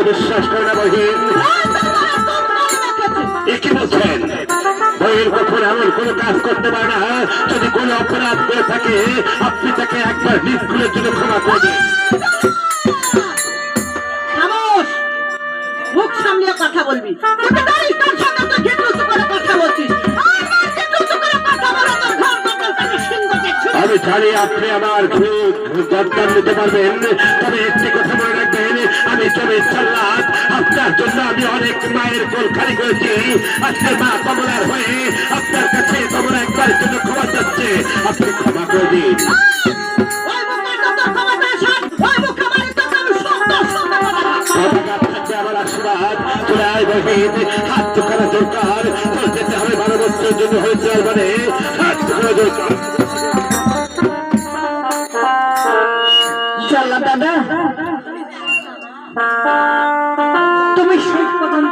বিশ্বাস করে না বহিন কি বলছেন? বহিন কখন এমন কোন কাজ করতে পারে না যদি কোন অপরাধ করে থাকে আপনি তাকে একবার নিষ্কুলের জন্য ক্ষমা করে দিন। মুখ সামলিয়ে কথা বলবি। আমি জানি আপনি আমার খুব যত্ন নিতে পারবেন, তবে একটি কথা মনে রাখবেন, আমি চলে চাল্লাদ আপনার জন্য আমি অনেক মায়ের কোল খালি করেছি। আজকে মা কমলার হয়ে আপনার কাছে কমলা একবারের জন্য ক্ষমা চাচ্ছে, আপনি ক্ষমা করে দিন। আমার আশীর্বাদ চলে আয় বহিন, হাত টুকানো দরকার, যেতে হবে 12 বছরের জন্য হয়েছে মানে হাত টুকানো দরকার। দাদা